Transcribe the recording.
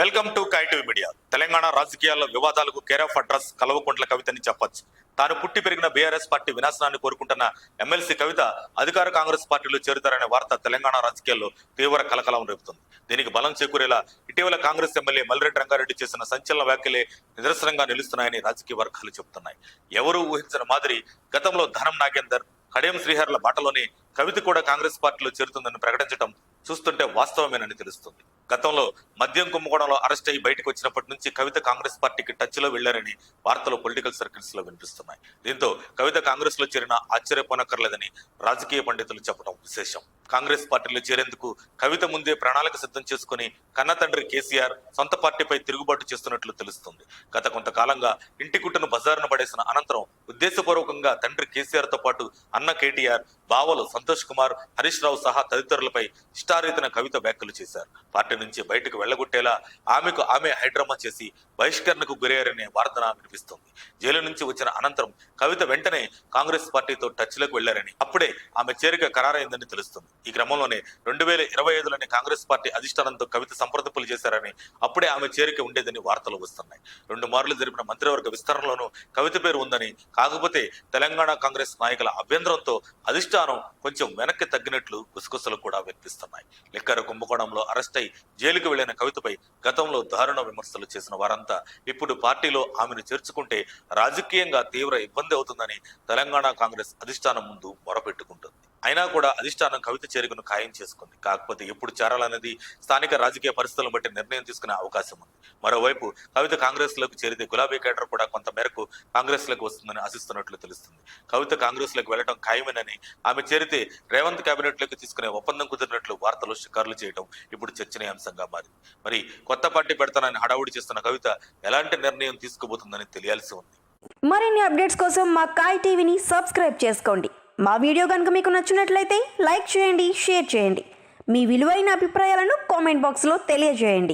Welcome to కైటివ్ media. Telangana రాజకీయాల్లో వివాదాలకు కేర్ ఆఫ్ అడ్రస్ కల్వకుంట్ల కవితని చెప్పొచ్చు. తాను పుట్టి పెరిగిన బీఆర్ఎస్ పార్టీ వినాశనాన్ని కోరుకుంటున్న ఎమ్మెల్సీ కవిత అధికార కాంగ్రెస్ పార్టీలో చేరుతారనే వార్త తెలంగాణ రాజకీయాల్లో తీవ్ర కలకలం రేపుతుంది. దీనికి బలం చేకూరేలా ఇటీవల కాంగ్రెస్ ఎమ్మెల్యే మల్రెడ్డి రంగారెడ్డి చేసిన సంచలన వ్యాఖ్యలే నిదర్శనంగా నిలుస్తున్నాయని రాజకీయ వర్గాలు చెబుతున్నాయి. ఎవరూ ఊహించిన మాదిరి గతంలో ధనం నాగేందర్, కడియం శ్రీహర్ల బాటలోనే కవిత కూడా కాంగ్రెస్ పార్టీలో చేరుతుందని ప్రకటించడం చూస్తుంటే వాస్తవమేనని తెలుస్తుంది. గతంలో మద్యం కుంభకోణంలో అరెస్ట్ అయ్యి బయటకు వచ్చినప్పటి నుంచి కవిత కాంగ్రెస్ పార్టీకి టచ్ లో వెళ్లారని వార్తలు పొలిటికల్ సర్కిల్స్ లో వినిపిస్తున్నాయి. దీంతో కవిత కాంగ్రెస్ లో చేరిన ఆశ్చర్యపోనక్కర్లేదని రాజకీయ పండితులు చెప్పడం విశేషం. కాంగ్రెస్ పార్టీలో చేరేందుకు కవిత ముందే ప్రణాళిక సిద్ధం చేసుకుని కన్న తండ్రి కేసీఆర్ సొంత పార్టీపై తిరుగుబాటు చేస్తున్నట్లు తెలుస్తుంది. గత కొంతకాలంగా ఇంటి కుట్టును బజారును పడేసిన అనంతరం ఉద్దేశపూర్వకంగా తండ్రి కేసీఆర్ తో పాటు అన్న కేటీఆర్, బావలు సంతోష్ కుమార్, హరీష్ రావు సహా తదితరులపై ఇష్టారీతన కవిత వ్యాఖ్యలు చేశారు. పార్టీ నుంచి బయటకు వెళ్లగొట్టేలా ఆమె హైడ్రామా చేసి బహిష్కరణకు గురయ్యారనే వార్తన వినిపిస్తుంది. జైలు నుంచి వచ్చిన అనంతరం కవిత వెంటనే కాంగ్రెస్ పార్టీతో టచ్ లోకి వెళ్లారని, అప్పుడే ఆమె చేరిక ఖరారైందని తెలుస్తుంది. ఈ క్రమంలోనే 2025లోనే కాంగ్రెస్ పార్టీ అధిష్టానంతో కవిత సంప్రదింపులు చేశారని, అప్పుడే ఆమె చేరిక ఉండేదని వార్తలు వస్తున్నాయి. 2 మార్లు జరిపిన మంత్రివర్గ విస్తరణలోనూ కవిత పేరు ఉందని, కాకపోతే తెలంగాణ కాంగ్రెస్ నాయకుల అభ్యంతరంతో అధిష్టానం కొంచెం వెనక్కి తగ్గినట్లు గుసగుసలు కూడా వినిపిస్తున్నాయి. లిక్కర్ కుంభకోణంలో అరెస్ట్ అయి జైలుకు వెళ్లిన కవితపై గతంలో దారుణ విమర్శలు చేసిన వారంతా ఇప్పుడు పార్టీలో ఆమెను చేర్చుకుంటే రాజకీయంగా తీవ్ర ఇబ్బంది అవుతుందని తెలంగాణ కాంగ్రెస్ అధిష్టానం ముందు మొరపెట్టుకుంటుంది. అయినా కూడా అధిష్టానం కవిత చేరికను ఖాయం చేసుకుంది. కాకపోతే ఎప్పుడు చేరాలనేది స్థానిక రాజకీయ పరిస్థితులను బట్టి నిర్ణయం తీసుకునే అవకాశం ఉంది. మరోవైపు కవిత కాంగ్రెస్ లోకి చేరితే గులాబీ కేడర్ కూడా కొంత మేరకు కాంగ్రెస్ లోకి వస్తుందని ఆశిస్తున్నట్లు తెలుస్తుంది. కవిత కాంగ్రెస్ లోకి వెళ్లడం ఖాయమేనని, ఆమె చేరితే రేవంత్ కేబినెట్ లోకి తీసుకునే ఒప్పందం కుదిరినట్లు వార్తలు షికారులు చేయడం ఇప్పుడు చర్చనీయాంశంగా మారింది. మరి కొత్త పార్టీ పెడతానని హడావుడి చేస్తున్న కవిత ఎలాంటి నిర్ణయం తీసుకోబోతుందని తెలియాల్సి ఉంది. మరిన్ని అప్డేట్స్ కోసం మా కాయ్ టీవీని సబ్స్క్రైబ్ చేసుకోండి. మా వీడియో కనుక మీకు నచ్చినట్లయితే లైక్ చేయండి, షేర్ చేయండి. మీ విలువైన అభిప్రాయాలను కామెంట్ బాక్స్లో తెలియజేయండి.